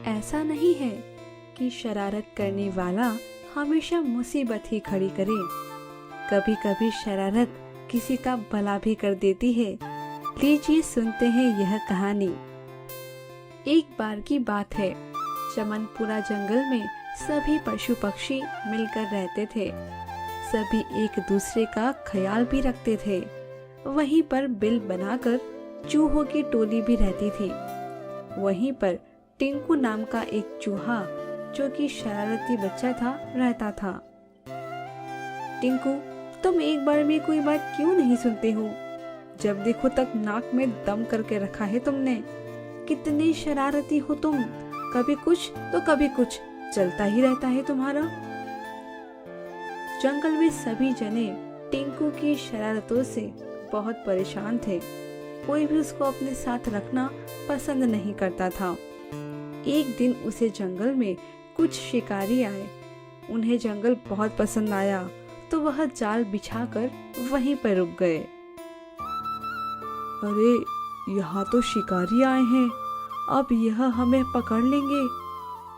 ऐसा नहीं है कि शरारत करने वाला हमेशा मुसीबत ही खड़ी करे। कभी कभी शरारत किसी का भला भी कर देती है। लीजिए सुनते हैं यह कहानी। एक बार की बात है, चमनपुरा जंगल में सभी पशु पक्षी मिलकर रहते थे। सभी एक दूसरे का ख्याल भी रखते थे। वहीं पर बिल बनाकर चूहों की टोली भी रहती थी। वहीं पर टिंकू नाम का एक चूहा, जो कि शरारती बच्चा था, रहता था। टिंकू, तुम एक बार में कोई बात क्यों नहीं सुनते हो? जब देखो तक नाक में दम करके रखा है तुमने। कितने शरारती हो तुम, कभी कुछ तो कभी कुछ चलता ही रहता है तुम्हारा। जंगल में सभी जने टिंकू की शरारतों से बहुत परेशान थे। कोई भी उसको अपने साथ रखना पसंद नहीं करता था। एक दिन उसे जंगल में कुछ शिकारी आए। उन्हें जंगल बहुत पसंद आया तो वह जाल बिछाकर वहीं पर रुक गए। अरे, यहाँ तो शिकारी आए हैं, अब यह हमें पकड़ लेंगे।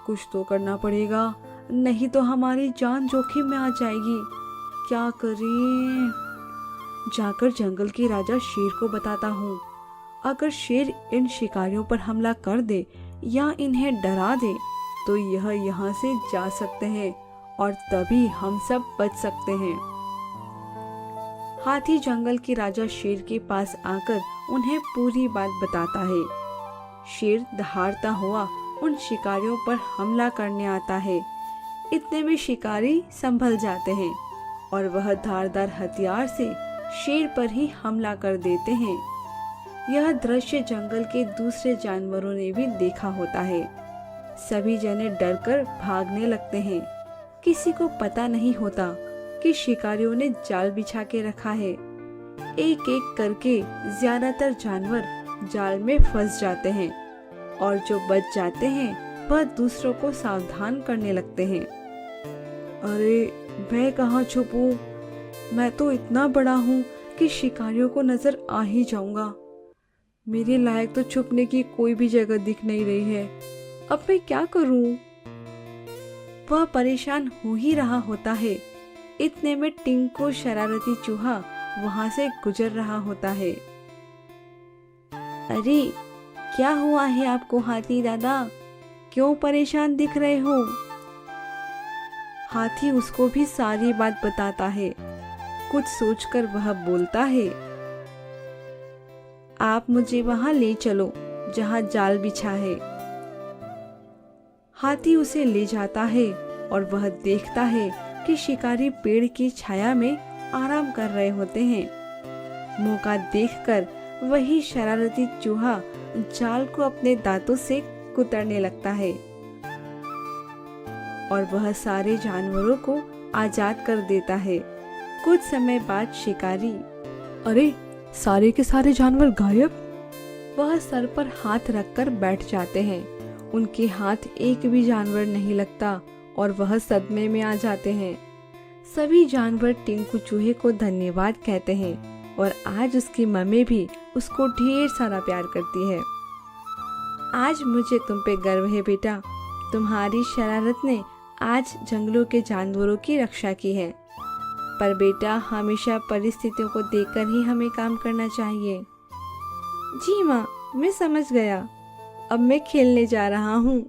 कुछ तो करना पड़ेगा, नहीं तो हमारी जान जोखिम में आ जाएगी। क्या करें? जाकर जंगल के राजा शेर को बताता हूँ। अगर शेर इन शिकारियों पर हमला कर दे या इन्हें डरा दे तो यह यहाँ से जा सकते हैं और तभी हम सब बच सकते हैं। हाथी जंगल के राजा शेर के पास आकर उन्हें पूरी बात बताता है। शेर दहाड़ता हुआ उन शिकारियों पर हमला करने आता है। इतने में शिकारी संभल जाते हैं और वह धारदार हथियार से शेर पर ही हमला कर देते हैं। यह दृश्य जंगल के दूसरे जानवरों ने भी देखा होता है। सभी जने डरकर भागने लगते हैं। किसी को पता नहीं होता कि शिकारियों ने जाल बिछा के रखा है। एक एक करके ज्यादातर जानवर जाल में फंस जाते हैं और जो बच जाते हैं वह दूसरों को सावधान करने लगते हैं। अरे, मैं कहाँ छुपूं? मैं तो इतना बड़ा हूँ कि शिकारियों को नजर आ ही जाऊंगा। मेरे लायक तो छुपने की कोई भी जगह दिख नहीं रही है। अब मैं क्या करूं? वह परेशान हो ही रहा होता है। इतने में टिंकू शरारती चूहा वहां से गुजर रहा होता है। अरे, क्या हुआ है आपको हाथी दादा? क्यों परेशान दिख रहे हो? हाथी उसको भी सारी बात बताता है। कुछ सोचकर वह बोलता है, आप मुझे वहां ले चलो जहां जाल बिछा है। हाथी उसे ले जाता है और वह देखता है कि शिकारी पेड़ की छाया में आराम कर रहे होते हैं। मौका देखकर वही शरारती चूहा जाल को अपने दांतों से कुतरने लगता है और वह सारे जानवरों को आजाद कर देता है। कुछ समय बाद शिकारी, अरे, सारे के सारे जानवर गायब। वह सर पर हाथ रखकर बैठ जाते हैं। उनके हाथ एक भी जानवर नहीं लगता और वह सदमे में आ जाते हैं। सभी जानवर टिंकू चूहे को धन्यवाद कहते हैं और आज उसकी मम्मी भी उसको ढेर सारा प्यार करती है। आज मुझे तुम पे गर्व है बेटा। तुम्हारी शरारत ने आज जंगलों के जानवरों की रक्षा की है। पर बेटा, हमेशा परिस्थितियों को देखकर ही हमें काम करना चाहिए। जी माँ, मैं समझ गया। अब मैं खेलने जा रहा हूँ।